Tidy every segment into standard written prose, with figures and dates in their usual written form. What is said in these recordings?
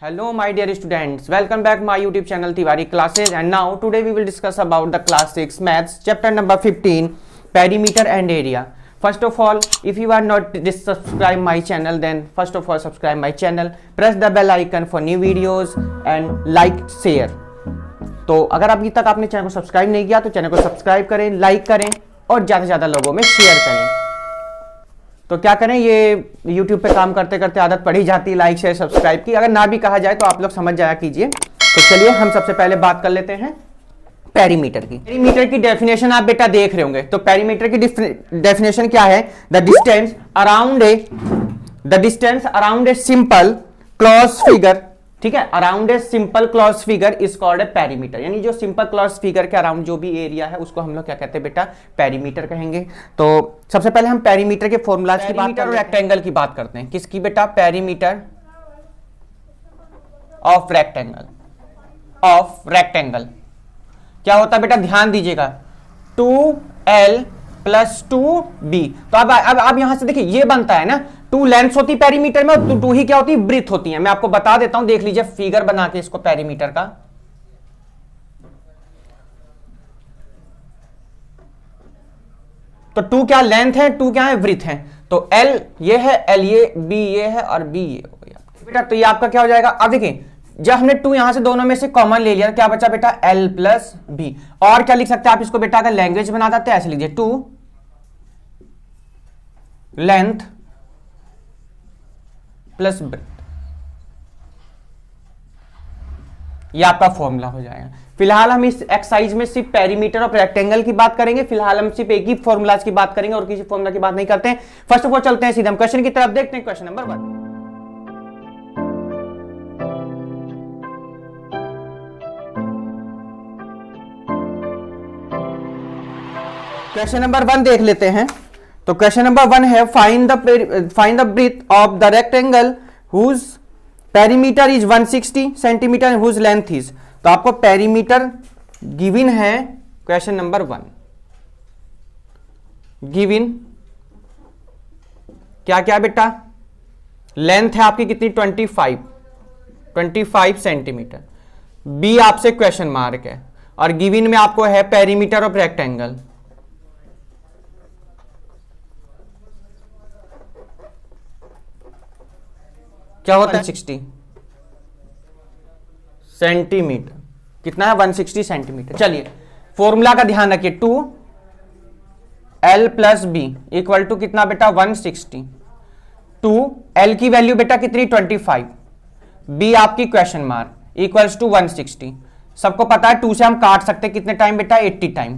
Hello my dear students, welcome back my YouTube channel Tiwari Classes, and now today we will discuss about the class 6 maths chapter number 15 perimeter and area. First of all, if you are not subscribe my channel, then first of all subscribe my channel, press the bell icon for new videos and like share. तो अगर अभी तक आपने channel को subscribe नहीं किया तो channel को सब्सक्राइब करें, लाइक करें और ज़्यादा से ज़्यादा लोगों में शेयर करें। तो क्या करें, ये YouTube पे काम करते करते आदत पड़ी जाती है लाइक शेयर सब्सक्राइब की। अगर ना भी कहा जाए तो आप लोग समझ जाया कीजिए। तो चलिए हम सबसे पहले बात कर लेते हैं पेरीमीटर की। पेरीमीटर की डेफिनेशन आप बेटा देख रहे होंगे। तो पेरीमीटर की डेफिनेशन क्या है? The distance around a simple close figure, ठीक है, around a simple close figure is called a perimeter. यानी जो सिंपल क्लोज फिगर के अराउंड जो भी एरिया है उसको हम लोग क्या कहते हैं बेटा? पेरीमीटर कहेंगे। तो सबसे पहले हम पेरीमीटर के फॉर्मूलाज की बात और रेक्टेंगल की बात करते हैं। किसकी बेटा? पेरीमीटर ऑफ रेक्टेंगल क्या होता है बेटा? ध्यान दीजिएगा, 2L + 2B। तो अब आप यहां से देखिए ये बनता है ना, 2 लेंथ होती पेरीमीटर में और 2 ही क्या होती है? ब्रीथ होती है। मैं आपको बता देता हूं, देख लीजिए फिगर बना के इसको पेरीमीटर का। तो 2 क्या लेंथ है, 2 क्या है? ब्रीथ है। तो L ये है, L ये, B ये है और B ये हो गया बेटा। तो ये आपका क्या हो जाएगा? अब देखिए जब हमने 2 यहां से दोनों में से कॉमन ले लिया, क्या बचा बेटा? L + B। और क्या लिख सकते हैं आप इसको बेटा? अगर लैंग्वेज बना देते हैं ऐसे लीजिए, 2 लेंथ प्लस ब्रेथ, ये आपका फॉर्मूला हो जाएगा। फिलहाल हम इस एक्सरसाइज में सिर्फ पेरीमीटर और रेक्टेंगल की बात करेंगे। फिलहाल हम सिर्फ एक ही फॉर्मूलाज की बात करेंगे और किसी फॉर्मूला की बात नहीं करते हैं। फर्स्ट ऑफ ऑल चलते हैं सीधे हम क्वेश्चन की तरफ, देखते हैं क्वेश्चन नंबर 1। क्वेश्चन नंबर 1 देख लेते हैं। तो क्वेश्चन नंबर 1 है find the breadth of the rectangle whose perimeter is 160 centimetre whose length is. तो आपको पेरीमीटर गिवन है। क्वेश्चन नंबर 1 गिवन क्या क्या बेटा? लेंथ है आपकी कितनी? 25 सेंटीमीटर। बी आपसे क्वेश्चन मार्क है और गिवन में आपको है पेरीमीटर ऑफ रेक्टेंगल। क्या होता है? 60 सेंटीमीटर। कितना है? 160 सेंटीमीटर। चलिए फॉर्मूला का ध्यान रखिए, 2L + B इक्वल टू कितना बेटा? 160। 2L की वैल्यू बेटा कितनी? 25। B आपकी क्वेश्चन मार्क इक्वल्स टू 160। सबको पता है 2 से हम काट सकते हैं कितने टाइम बेटा? 80 टाइम।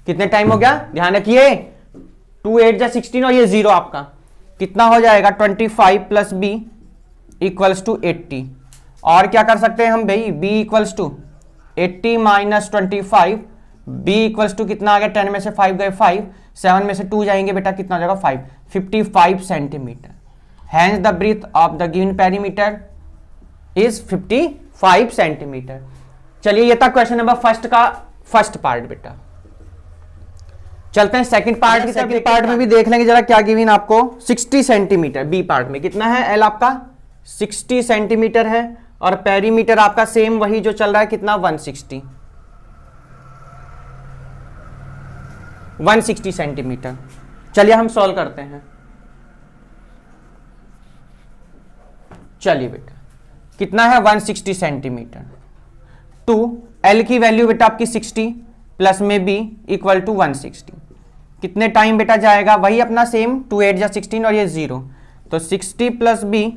कितने टाइम हो गया? ध्यान रखिए, 2 8 जा 16 और ये 0 आपका कितना हो जाएगा? 25 + B इक्वल्स टू 80। और क्या कर सकते हैं हम भाई? B equals to 80 - 25। B equals to कितना आ गया? 10 में से 5 गए 5, 7 में से 2 जाएंगे बेटा कितना हो जाएगा? 5। 55 centimetre. Hence the breadth of the given perimeter is 55 centimetre. चलिए ये था क्वेश्चन नंबर फर्स्ट का फर्स्ट पार्ट बेटा। चलते हैं सेकंड पार्ट की। सेकंड पार्ट में भी देख लेंगे जरा क्या गिवन आपको? 60 सेंटीमीटर। बी पार्ट में कितना है? L आपका 60 सेंटीमीटर है और पेरीमीटर आपका सेम वही जो चल रहा है, कितना? 160 सेंटीमीटर। चलिए हम सॉल्व करते हैं। चलिए बेटा कितना है? 160 सेंटीमीटर। 2L की वैल्यू बेटा आपकी 60 प्लस में B इक्वल टू 160। कितने टाइम बेटा जाएगा? वही अपना सेम, 2 8 जा 16 और ये 0। तो 60 + B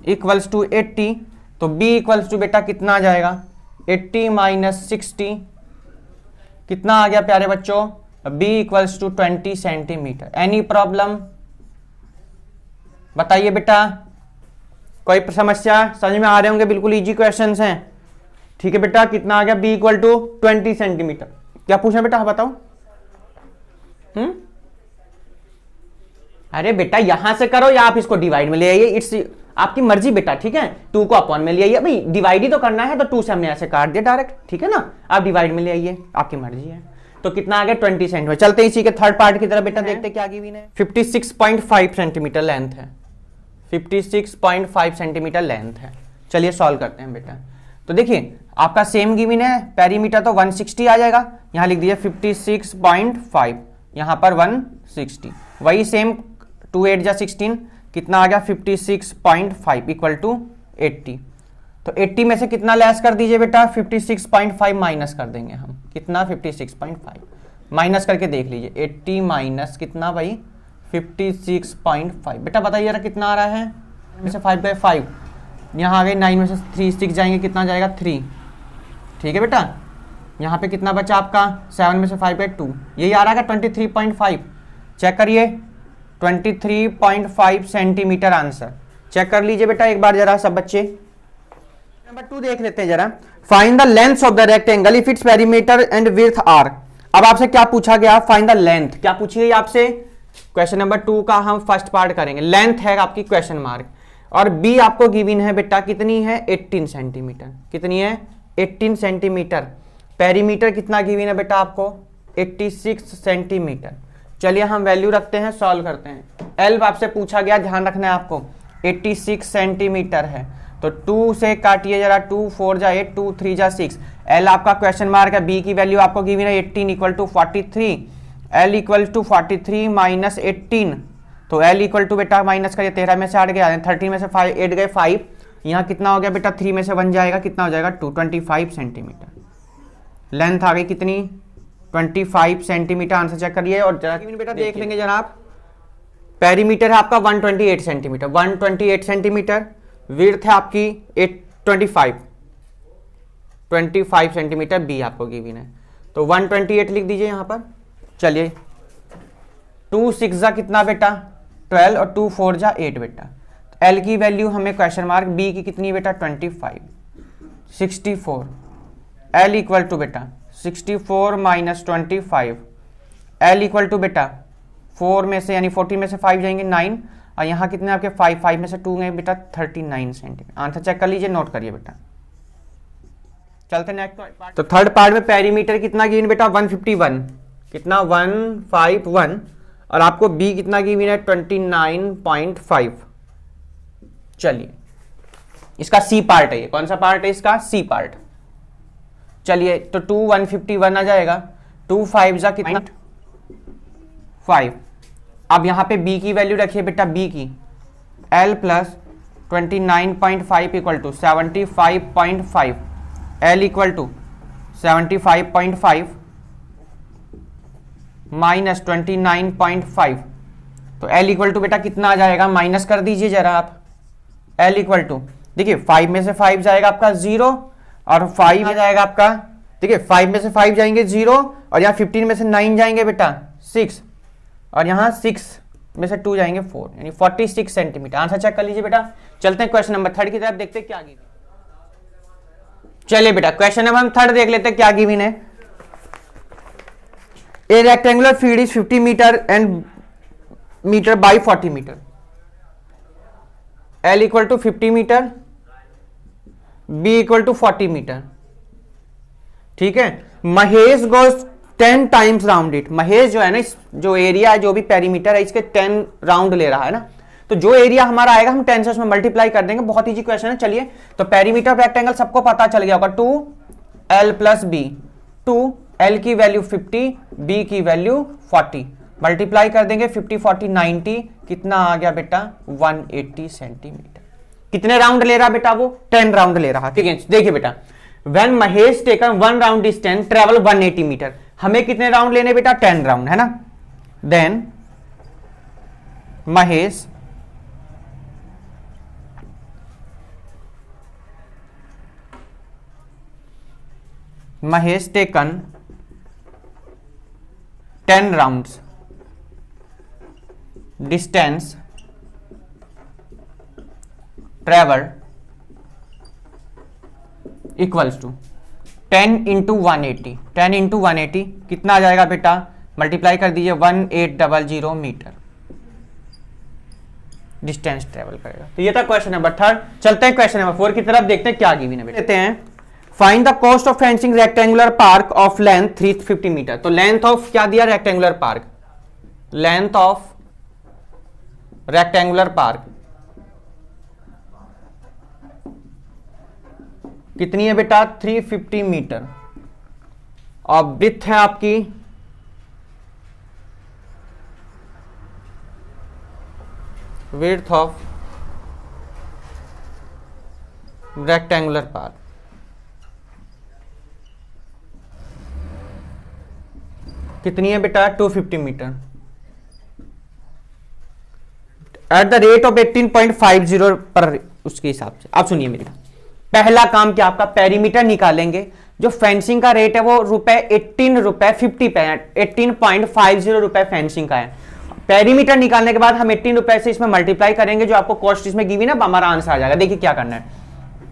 इक्वल्स टू 80। तो B इक्वल्स टू बेटा कितना आ जाएगा? 80 - 60 कितना आ गया प्यारे बच्चों? B equals to 20 centimetre. Any problem बताइए बेटा? कोई समस्या? समझ में आ रहे होंगे, बिल्कुल इजी क्वेश्चंस हैं। ठीक है बेटा, कितना आ गया? B equal to 20 centimetre. क्या पूछना बेटा? हाँ बताओ। अरे बेटा यहां से करो या आप इसको डिवाइड में ले आइए, इट्स आपकी मर्जी बेटा। ठीक है, 2 को अपॉन में ले आइए। भाई डिवाइड ही तो करना है, तो 2 से हमने ऐसे काट दिया डायरेक्ट। ठीक है ना, आप डिवाइड में ले आइए, आपकी मर्जी है। तो कितना आ गया? 20 सेंटीमीटर। चलते हैं इसी के थर्ड पार्ट की तरफ बेटा, देखते क्या गिवन है। 56.5 सेंटीमीटर लेंथ है। 56.5 सेंटीमीटर लेंथ है। चलिए सॉल्व करते हैं बेटा। तो देखिए आपका सेम गिवन है, पेरीमीटर तो 160 आ जाएगा, यहां लिख दीजिए 56.5, यहां पर 160, वही सेम 2 8 जा 16 कितना आ गया 56.5 इक्वल टू 80। तो 80 में से कितना लेस कर दीजिए बेटा, 56.5 माइनस कर देंगे हम, कितना 56.5 माइनस करके देख लीजिए, 80 माइनस कितना भाई 56.5, बेटा बताइए जरा कितना आ रहा है, में से 5 बाई 5, यहाँ आ गए 9 में से 3 6 जाएंगे, कितना जाएगा 3, ठीक है बेटा। यहाँ पे कितना बचा आपका 7 में से 5 बाई 2, यही आ रहा है 23.5, चेक करिए 23.5 सेंटीमीटर आंसर, चेक कर लीजिए बेटा एक बार जरा सब बच्चे। नंबर 2 देख लेते हैं जरा, find the length of the rectangle if its perimeter and width are. अब आपसे क्या पूछा गया, फाइंड द लेंथ, क्या पूछी गई आपसे, क्वेश्चन नंबर 2 का हम फर्स्ट पार्ट करेंगे, लेंथ है आपकी क्वेश्चन मार्क, और बी आपको गिवन है बेटा कितनी है 18 सेंटीमीटर, कितनी है 18 सेंटीमीटर, पेरीमीटर कितना गिवन है बेटा आपको 86 सेंटीमीटर। चलिए हम वैल्यू रखते हैं, सॉल्व करते हैं। एल आपसे पूछा गया, ध्यान रखना है आपको 86 सेंटीमीटर है, तो 2 से काटिए जरा, 2 4 जा 8, 2 3 जा 6, एल आपका क्वेश्चन मार्क है, बी की वैल्यू आपको गिवन है 18 equal to 43, l equal to 43 minus 18, तो एल इक्वल टू बेटा माइनस करिए 13 में से 8 गया, 13 में से 5 8 गए 5, यहाँ कितना हो गया बेटा 3 में से 1 जाएगा, कितना हो जाएगा 225 सेंटीमीटर, लेंथ आ गई कितनी 25 सेंटीमीटर, आंसर चेक करिए। और जरा बेटा देख लेंगे जरा आप, पेरीमीटर है आपका 128 सेंटीमीटर, 128 सेंटीमीटर, विड्थ है आपकी 25 सेंटीमीटर, बी आपको गिवन है, तो 128 लिख दीजिए यहाँ पर। चलिए 2 6 जा कितना बेटा 12 और 2 4 जा 8 बेटा, तो एल की वैल्यू हमें क्वेश्चन मार्क, बी की कितनी बेटा 25 64, एल इक्वल टू बेटा 64 माइनस 25, एल इक्वल टू बेटा 4 में से यानी 40 में से 5 जाएंगे 9, और यहाँ कितने आपके 5 में से 2 गए बेटा 39 सेंटीमीटर, आंसर चेक कर लीजिए, नोट करिए बेटा। चलते नेक्स्ट पार्ट। तो थर्ड पार्ट में पेरीमीटर कितना गिवन बेटा 151, कितना 151, और आपको बी कितना गिवन है 29.5। चलिए इसका सी पार्ट है, ये कौन सा पार्ट है इसका, सी पार्ट। चलिए तो 2 151 आ जाएगा, 2 5 जा कितना 5, अब यहां पे b की वैल्यू रखिए बेटा, b की l plus 29.5 equal to 75.5, l equal to 75.5 minus 29.5, तो l इक्वल टू बेटा कितना आ जाएगा, माइनस कर दीजिए जरा आप, l इक्वल टू देखिए 5 में से 5 जाएगा आपका 0, और 5 आ जाएगा आपका, देखिए 5 में से 5 जाएंगे 0, और यहाँ 15 में से 9 जाएंगे बेटा 6, और यहाँ 6 में से 2 जाएंगे 4, यानी 46 सेंटीमीटर, आंसर चेक कर लीजिए बेटा। चलते हैं क्वेश्चन नंबर 3 की तरफ, देखते हैं क्या गिवन। चलिए बेटा क्वेश्चन नंबर 3 देख लेते हैं क्या गिवन है। A rectangular field is 50 metre by 40 metre, l equal to 50 metre, b equal to 40 metre, ठीक है। Mahesh goes 10 times round it, Mahesh जो है ना, इस जो एरिया है जो भी पेरीमीटर है इसके 10 राउंड ले रहा है ना, तो जो एरिया हमारा आएगा हम 10 से उसमें मल्टीप्लाई कर देंगे, बहुत इजी क्वेश्चन है। चलिए तो पेरीमीटर रेक्टेंगल सबको पता चल गया होगा, 2l प्लस बी, 2l की वैल्यू 50, b की वैल्यू 40, मल्टीप्लाई कर देंगे 50 40 90, कितना आ गया बेटा 180 सेंटीमीटर। कितने राउंड ले रहा बेटा वो 10 राउंड ले रहा, ठीक है। देखिए बेटा when Mahesh taken 1 round distance travel 180 metre, हमें कितने राउंड लेने बेटा 10 राउंड है ना, then Mahesh taken 10 rounds distance travelled equals to 10 into 180, 10 into 180 कितना आ जाएगा बेटा, मल्टीप्लाई कर दीजिए 1800 मीटर डिस्टेंस ट्रेवल करेगा। तो ये था क्वेश्चन नंबर 3। चलते हैं क्वेश्चन नंबर 4 की तरफ, देखते हैं क्या गिवन है बेटा। लेते हैं find the cost of fencing rectangular park of length 350 metre. तो लेंथ ऑफ क्या दिया rectangular park, length of rectangular park कितनी है बेटा 350 मीटर, और ब्रिथ है आपकी विड्थ ऑफ रेक्टेंगुलर पार्क कितनी है बेटा 250 metre at the rate of 18.50 पर, उसके हिसाब से। अब सुनिए मेरी, पहला काम क्या आपका पेरीमीटर निकालेंगे। जो फेंसिंग का रेट है वो ₹18.50 रुपए फेंसिंग का है। पेरीमीटर निकालने के बाद हम 18 रुपए से इसमें मल्टीप्लाई करेंगे, जो आपको कॉस्ट इसमें गिवी ना, हमारा आंसर आ जाएगा। देखिए क्या करना है,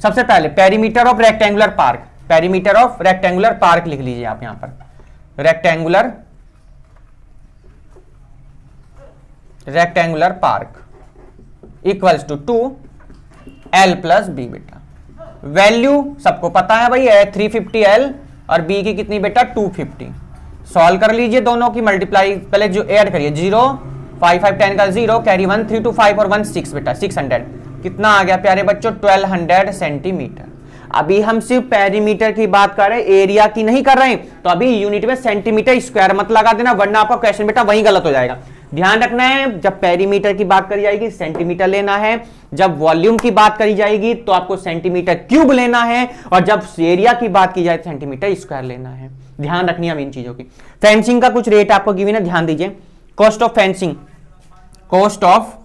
सबसे पहले perimeter of rectangular park, perimeter of rectangular park लिख लीजिए आप यहां पर, rectangular park equals to 2L plus b बेटा। वैल्यू सबको पता है भाई, 350L और बी की कितनी बेटा 250। सॉल्व कर लीजिए दोनों की मल्टीप्लाई, पहले जो ऐड करिए 0 5 5 10 का 0 कैरी 1 3 2 5 और 1 6 बेटा 600 कितना आ गया प्यारे बच्चों 1200 सेंटीमीटर। अभी हम सिर्फ पेरीमीटर की बात कर रहे हैं, एरिया की नहीं कर रहे हैं, तो अभी यूनिट में सेंटीमीटर स्क्वायर मत लगा देना, वरना आपका क्वेश्चन बेटा वहीं गलत हो जाएगा। ध्यान रखना है, जब पेरीमीटर की बात करी जाएगी सेंटीमीटर लेना है, जब वॉल्यूम की बात करी जाएगी तो आपको सेंटीमीटर क्यूब लेना है, और जब एरिया की बात की जाए सेंटीमीटर स्क्वायर लेना है। ध्यान रखनी है इन चीजों की। फेंसिंग का कुछ रेट आपको गिवन है, ध्यान दीजिए। Cost of fencing, cost of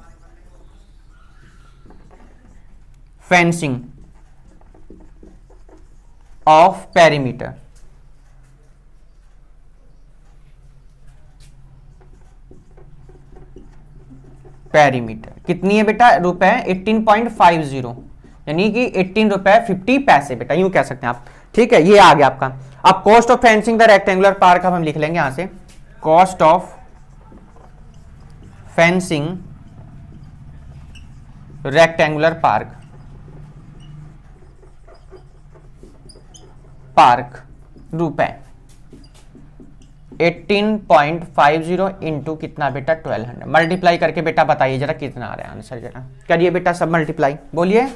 fencing of perimeter, perimeter कितनी है बेटा रुपए 18.50, यानी कि 18 रुपए 50 पैसे बेटा, यूं कह सकते हैं आप। ठीक है, ये आ गया आपका। अब cost of fencing the rectangular park अब हम लिख लेंगे यहां से, cost of fencing rectangular park, park रुपए 18.50 इंटू कितना बेटा 1200, मल्टीप्लाई करके बेटा बताइए जरा कितना आ रहा है आंसर, जरा करिए बेटा सब मल्टीप्लाई, बोलिए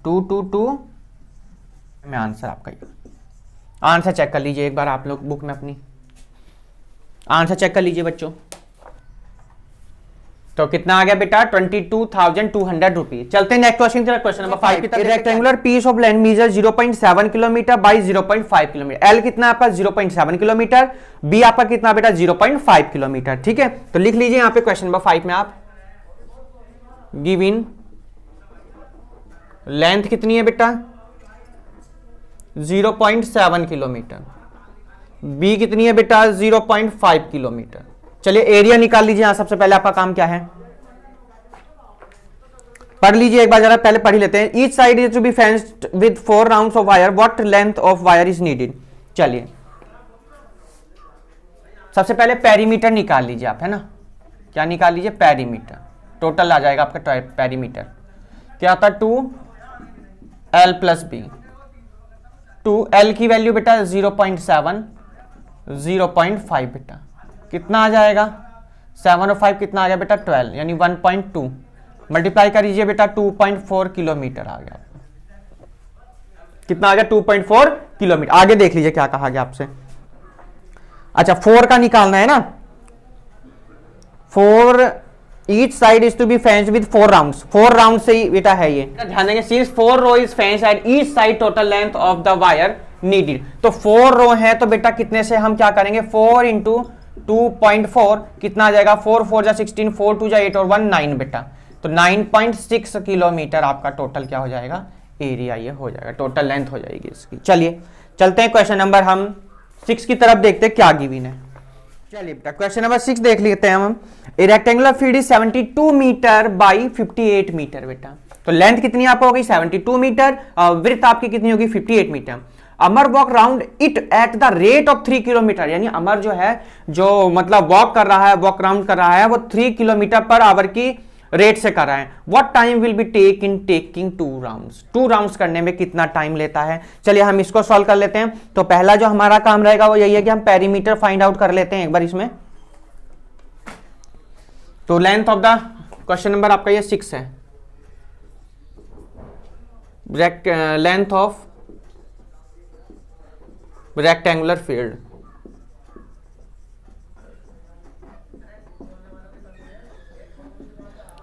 222 में आंसर आपका। आंसर चेक कर लीजिए एक बार आप लोग बुक में अपनी, आंसर चेक कर लीजिए बच्चों। तो कितना आ गया बेटा 22,200 रुपीज। चलते हैं नेक्स्ट क्वेश्चन, क्वेश्चन नंबर 5 की तरफ। Rectangular piece of land measure 0.7 kilometre by 0.5 kilometre. L कितना आपका 0.7 किलोमीटर, बी आपका कितना बेटा 0.5 किलोमीटर। ठीक है, तो लिख लीजिए यहां पे क्वेश्चन नंबर 5 में आप, गिवन लेंथ कितनी है बेटा 0.7 किलोमीटर, बी कितनी है बेटा 0.5 किलोमीटर। चलिए एरिया निकाल लीजिए। यहां सबसे पहले आपका काम क्या है, पढ़ लीजिए एक बार जरा, पहले पढ़ ही लेते हैं। Each side is to be fenced with 4 rounds of wire, what length of wire is needed. चलिए सबसे पहले पेरीमीटर निकाल लीजिए आप, है ना, क्या निकाल लीजिए पेरीमीटर, टोटल आ जाएगा आपका पेरीमीटर क्या था 2L प्लस बी। 2L की वैल्यू बेटा 0.7, 0.5 बेटा कितना आ जाएगा 7 और 5 कितना आ गया बेटा 12, यानी 1.2 मल्टीप्लाई करिए बेटा 2.4 किलोमीटर आ गया। कितना आ गया 2.4 किलोमीटर। आगे देख लीजिए क्या कहा गया आपसे। अच्छा 4 का निकालना है ना, 4 each side is to be fenced with 4 rounds, 4 round से ही बेटा है ये। ध्यान देंगे since 4 row is fenced at each side total length of the wire needed. तो 4 रो है तो बेटा कितने से हम क्या करेंगे 4 इंटू 2.4 कितना आ जाएगा 4 4 जा 16, 4 2 जा 8 और 1 9 बेटा, तो 9.6 किलोमीटर आपका टोटल क्या हो जाएगा एरिया, ये हो जाएगा टोटल लेंथ हो जाएगी इसकी। चलिए चलते हैं क्वेश्चन नंबर हम 6 की तरफ, देखते हैं क्या गिवन है। चलिए बेटा क्वेश्चन नंबर 6 देख लेते हैं हम। A rectangular field is 72 metre by 58 metre बेटा, तो लेंथ कितनी आपको होगी 72 मीटर, विड्थ आपकी कितनी होगी 58 metre. Amar walk round it at the rate of 3 kilometre, यानी अमर जो है जो मतलब वॉक कर रहा है, वॉक राउंड कर रहा है, वो 3 किलोमीटर पर आवर की रेट से कर रहा है। What time will be take in taking 2 rounds, 2 rounds करने में कितना टाइम लेता है। चलिए हम इसको सॉल्व कर लेते हैं। तो पहला जो हमारा काम रहेगा वो यही है कि हम पेरीमीटर फाइंड आउट कर लेते हैं एक बार इसमें। तो length of the question number आपका ये 6 है, लेंथ ऑफ रेक्टेंगुलर फील्ड।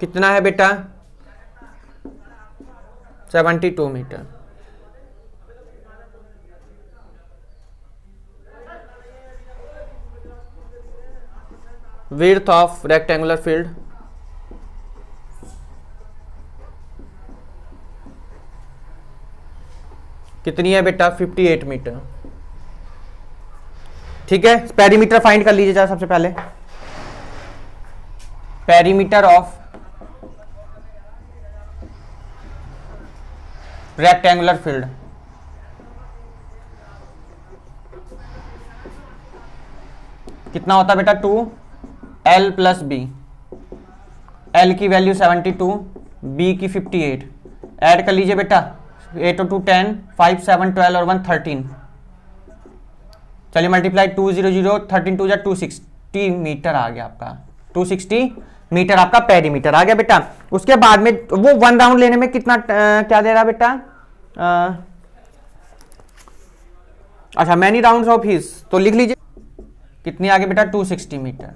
कितना है बेटा? 72 metre. Width of rectangular field कितनी है बेटा? 58 मीटर। ठीक है, पेरीमीटर फाइंड कर लीजिए जरा सबसे पहले। पेरीमीटर ऑफ रेक्टेंगुलर फील्ड कितना होता है बेटा? 2L plus B. L की वैल्यू 72, B की 58। ऐड कर लीजिए बेटा, 8 और 2 10, 5 7 12 और 1 13। चलिए मल्टीप्लाई 200, 13 2 260 मीटर आ गया आपका। 260 मीटर आपका पेरीमीटर आ गया बेटा। उसके बाद में वो 1 राउंड लेने में कितना क्या दे रहा बेटा? अच्छा, मैनी राउंड्स ऑफ हिज, तो लिख लीजिए कितनी आगे बेटा? 260 मीटर।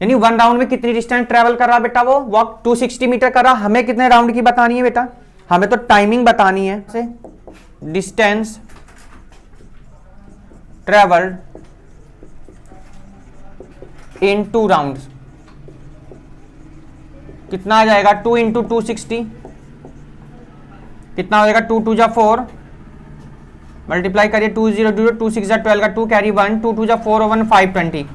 यानी 1 राउंड में कितनी डिस्टेंस ट्रेवल कर रहा बेटा? वो वॉक 260 मीटर कर रहा। हमें कितने राउंड की बतानी है बेटा? हमें तो टाइमिंग बतानी है। से डिस्टेंस ट्रेवल्ड इन 2 राउंड्स कितना आ जाएगा? 2 इंटू 260 कितना हो जाएगा? 2 2 जा 4, मल्टीप्लाई करिए 2 0 0 2 6 जा 12 का 2 कैरी 1, 2 2 जा 4 और 1 520।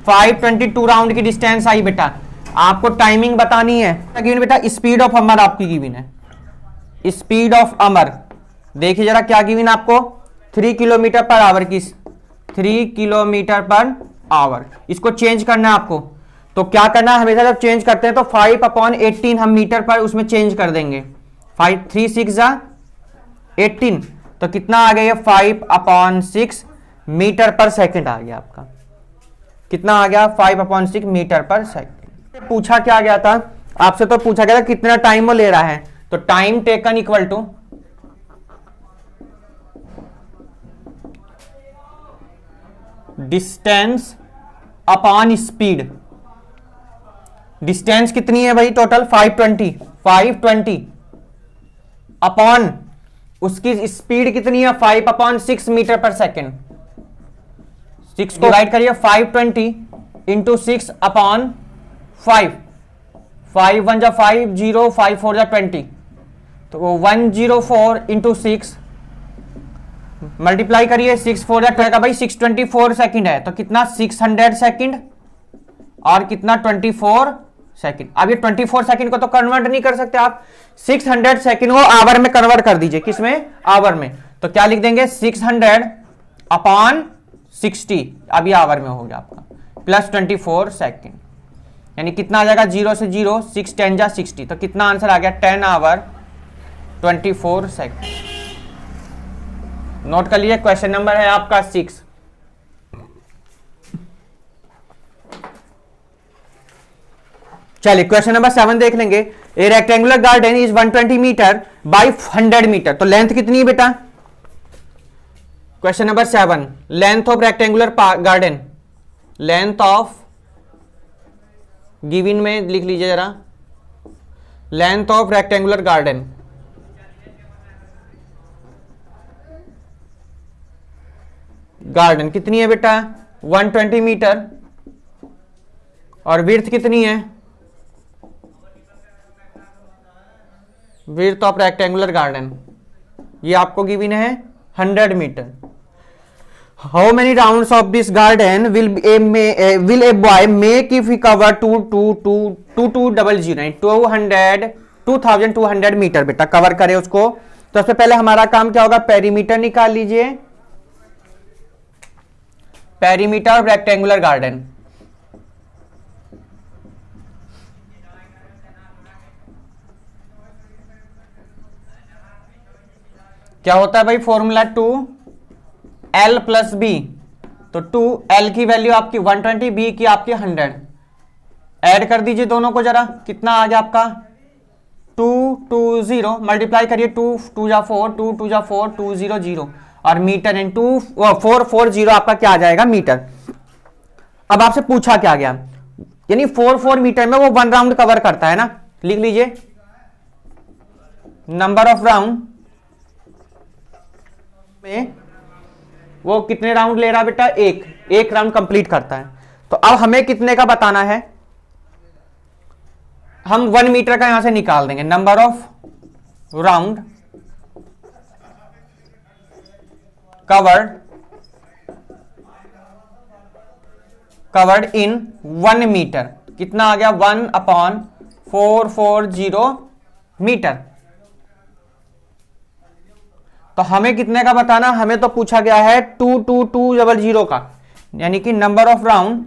522 राउंड की डिस्टेंस आई बेटा। आपको टाइमिंग बतानी है। गिवन बेटा स्पीड ऑफ अमर आपकी गिवन है। स्पीड ऑफ अमर देखिए जरा क्या गिवन आपको? 3 किलोमीटर पर आवर की, 3 किलोमीटर पर आवर। इसको चेंज करना है आपको। तो क्या करना है? हमेशा जब चेंज करते हैं तो 5/18 हम मीटर पर उसमें चेंज कर देंगे। 5 3 6 जा 18, तो कितना आ गया? 5/6 मीटर पर सेकंड आ गया आपका। कितना आ गया? 5/6 मीटर पर सेकंड। पूछा क्या गया था आपसे? तो पूछा गया था कितना टाइम वो ले रहा है। तो time taken equal to distance upon speed. Distance कितनी है भाई? टोटल 520 अपॉन उसकी स्पीड कितनी है? 5/6 मीटर पर सेकेंड। 6 को डिवाइड करिए, 520 इंटू 6 अपॉन 5। 5 1 जा 5 0, 5 4 जा 20, तो 104 इंटू 6 मल्टीप्लाई करिए 6 4 जा 12 का भाई 624 सेकंड है। तो कितना? 600 सेकंड और कितना? 24 सेकंड। अब ये 24 सेकंड को तो कन्वर्ट नहीं कर सकते आप। 600 सेकंड को आवर में कन्वर्ट कर दीजिए। किसमें? आवर में। तो क्या लिख देंगे? 600 अपॉन 60, अभी आवर में हो गया आपका, प्लस 24 सेकंड। यानी कितना आ जाएगा? 0 से 0, 6 10 जा 60। तो कितना आंसर आ गया? 10 आवर 24 सेकंड। नोट कर लीजिए, क्वेश्चन नंबर है आपका 6। चलिए क्वेश्चन नंबर 7 देख लेंगे। A rectangular garden is 120 metre by 100 metre. तो लेंथ कितनी है बेटा? Question number 7, length of rectangular garden. Length of given में लिख लीजिए जरा, length of rectangular garden. Garden कितनी है बेटा? 120 मीटर। और विड्थ कितनी है? विड्थ ऑफ रेक्टेंगुलर गार्डन ये आपको गिवन है 100 metre. How many rounds of this garden will a boy make if he cover 2200 metre बेटा कवर करे उसको। तो सबसे पहले हमारा काम क्या होगा? पेरीमीटर निकाल लीजिए। पेरीमीटर ऑफ रेक्टेंगुलर गार्डन क्या होता है भाई? Formula 2L plus B. तो 2L की वैल्यू आपकी 120, बी की आपकी 100। ऐड कर दीजिए दोनों को जरा, कितना आ गया आपका? 220 मल्टीप्लाई करिए, 2 जा 4, 2 जा 4, 200 और मीटर इन 440 आपका क्या आ जाएगा मीटर। अब आपसे पूछा क्या गया, यानी 44 मीटर में वो 1 राउंड कवर करता है ना, लिख लीजिए नंबर ऑफ राउंड में वो कितने राउंड ले रहा बेटा, एक राउंड कंप्लीट करता है। तो अब हमें कितने का बताना है, हम 1 मीटर का यहां से निकाल देंगे, number of round covered in 1 metre, कितना आ गया 1/440 मीटर। तो हमें कितने का बताना, हमें तो पूछा गया है 22200 का, यानी कि number of round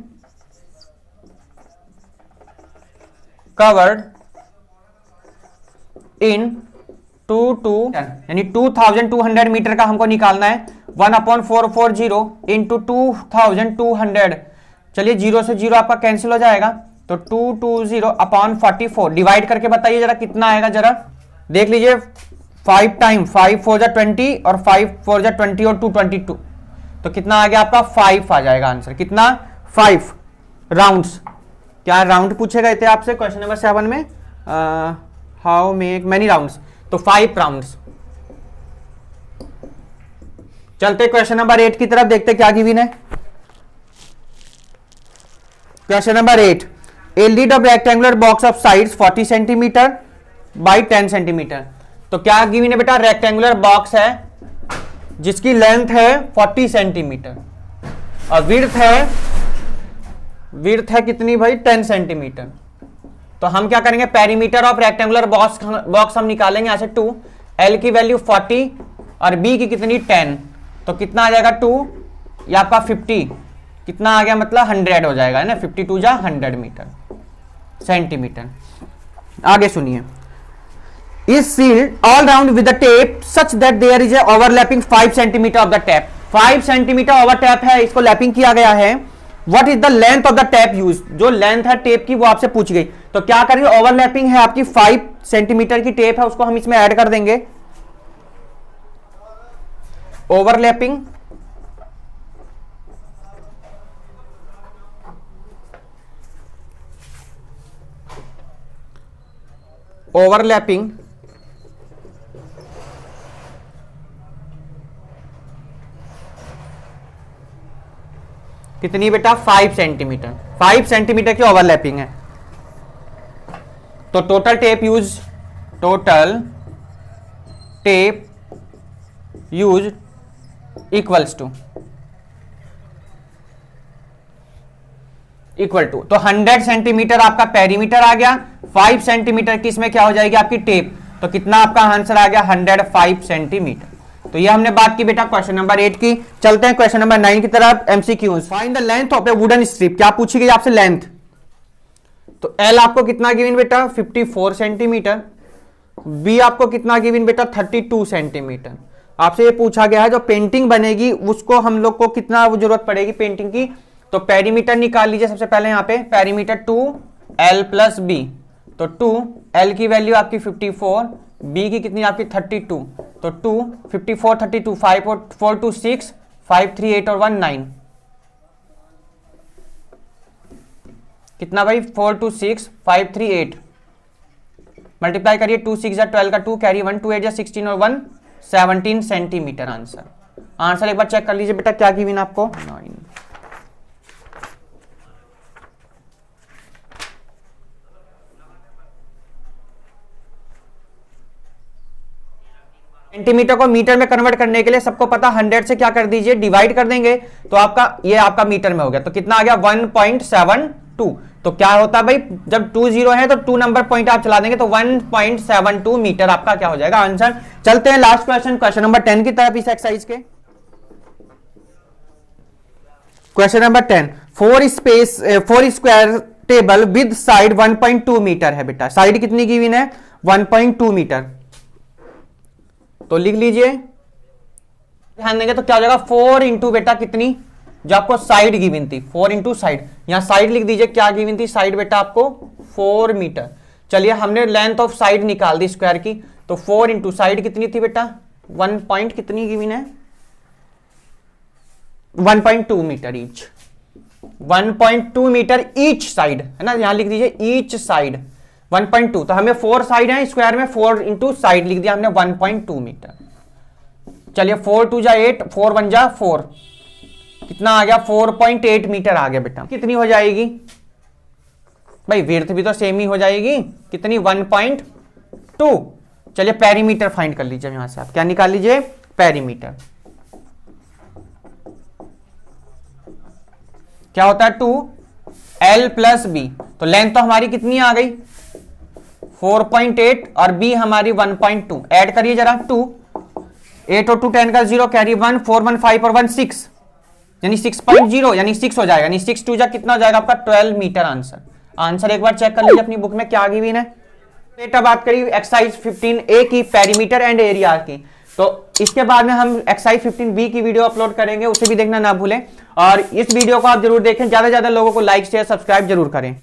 covered in 2200 metre का हमको निकालना है। 1/440 इंटू 2200, चलिए 0 से 0 आपका कैंसिल हो जाएगा, तो 220/44 डिवाइड करके बताइए जरा कितना आएगा, जरा देख लीजिए। 5 टाइम 5 4 जा 20 और 5 4 जा 20 और 222, तो कितना आ गया आपका 5 आ जाएगा आंसर, कितना 5 राउंड्स। क्या राउंड पूछे गए थे आपसे क्वेश्चन नंबर 7 में, हाउ मेक मेनी राउंड्स, तो 5 राउंड्स। चलते क्वेश्चन नंबर 8 की तरफ, देखते क्या गिवन है। Question number 8, a lead of rectangular box of sides 40 centimetre by 10 centimetre. तो क्या गिवन है बेटा, रेक्टेंगुलर बॉक्स है जिसकी लेंथ है 40 सेंटीमीटर और विड्थ है कितनी भाई 10 सेंटीमीटर। तो हम क्या करेंगे, पेरीमीटर ऑफ रेक्टेंगुलर बॉक्स हम निकालेंगे यहां से 2, एल की वैल्यू 40 और बी की कितनी 10, तो कितना आ जाएगा 2 या आपका 50, कितना आ गया मतलब 100 हो जाएगा, है ना, 52 जा 100 मीटर सेंटीमीटर। आगे सुनिए, is sealed all round with the tape such that there is a overlapping 5 centimeter of the tape। 5 centimetre over tap है, इसको लैपिंग किया गया है। What is the length of the tape used, जो length है tape की वो आपसे पूछ गई, तो क्या करेंगे, ओवरलैपिंग है आपकी 5 सेंटीमीटर की टेप है, उसको हम इसमें ऐड कर देंगे। ओवरलैपिंग कितनी बेटा 5 सेंटीमीटर, 5 सेंटीमीटर की ओवरलैपिंग है। तो total tape use equal to तो 100 सेंटीमीटर आपका पेरीमीटर आ गया, 5 सेंटीमीटर की इसमें क्या हो जाएगी आपकी टेप, तो कितना आपका आंसर आ गया 105 सेंटीमीटर। तो ये हमने बात की बेटा क्वेश्चन नंबर 8 की। चलते हैं क्वेश्चन नंबर 9 की तरफ, MCQs. Find the length of A wooden strip, क्या पूछी गई आपसे लेंथ, तो एल आपको कितना गिवन बेटा 54 सेंटीमीटर, बी आपको कितना गिवन बेटा 32 सेंटीमीटर। आपसे ये पूछा गया है जो पेंटिंग बनेगी उसको हम लोग को कितना जरूरत पड़ेगी पेंटिंग की, तो पेरीमीटर निकाल लीजिए सबसे पहले, यहाँ पे पेरीमीटर 2L प्लस बी, तो 2L की वैल्यू आपकी 54, बी की कितनी आपकी 32, तो 2 54 32 5 4 2 6 5 3 8 और 1 9, कितना भाई 4 2 6 5 3 8, मल्टीप्लाई करिए 2 6 जा 12 का 2 कैरी 1 2 8 जा 16 और 1 17 सेंटीमीटर आंसर एक बार चेक कर लीजिए बेटा क्या गिवन आपको 9 सेंटीमीटर को मीटर में कन्वर्ट करने के लिए सबको पता 100 से क्या कर दीजिए डिवाइड कर देंगे, तो आपका ये आपका मीटर में हो गया, तो कितना आ गया 1.72। तो क्या होता है भाई जब 2 0 है तो 2 नंबर पॉइंट आप चला देंगे तो 1.72 मीटर आपका क्या हो जाएगा आंसर। चलते हैं लास्ट क्वेश्चन नंबर 10 की तरफ इस एक्सरसाइज के। Question number 10, 4 square table with side 1.2 metre है बेटा, साइड कितनी गिवन है 1.2 मीटर, तो लिख लीजिए, ध्यान देंगे तो क्या हो जाएगा 4 इंटू बेटा कितनी जो आपको साइड गिवन थी 4 इंटू साइड, यहां साइड लिख दीजिए क्या गिवन थी साइड बेटा आपको 4 मीटर। चलिए हमने लेंथ ऑफ साइड निकाल दी स्क्वायर की, तो 4 इंटू साइड कितनी थी बेटा, 1 पॉइंट कितनी की है 1.2 metre each, 1.2 metre each side है ना, यहां लिख दीजिए ईच साइड 1.2, तो हमें 4 साइड है स्क्वायर में, 4 इंटू साइड लिख दिया हमने 1.2 मीटर। चलिए 4 2 जा 8, 4 1 जा 4, कितना आ गया 4.8 मीटर आ गया बेटा। कितनी हो जाएगी भाई, विड्थ भी तो सेम ही हो जाएगी, कितनी 1.2। चलिए पेरीमीटर फाइंड कर लीजिए, यहां से आप क्या निकाल लीजिए, पेरीमीटर क्या होता है 2L प्लस बी, तो लेंथ तो हमारी कितनी आ गई 4.8 और बी हमारी 1.2, ऐड करिए जरा 2, 8 और 2 10 का 0, कैरी 1, 4 1 5 और 1 6, यानी 6.0 यानी 6 हो जाएगा, यानी 6 2 जा कितना हो जाएगा आपका 12 मीटर आंसर। आंसर एक बार चेक कर लीजिए अपनी बुक में क्या आ गई है। बेटा बात करी एक्सरसाइज 15A की पेरीमीटर एंड एरिया की, तो इसके बाद में हम एक्सरसाइज 15B की वीडियो अपलोड करेंगे, उसे भी देखना ना भूलें, और इस वीडियो को आप जरूर देखें, ज्यादा से ज्यादा लोगों को लाइक शेयर सब्सक्राइब जरूर करें।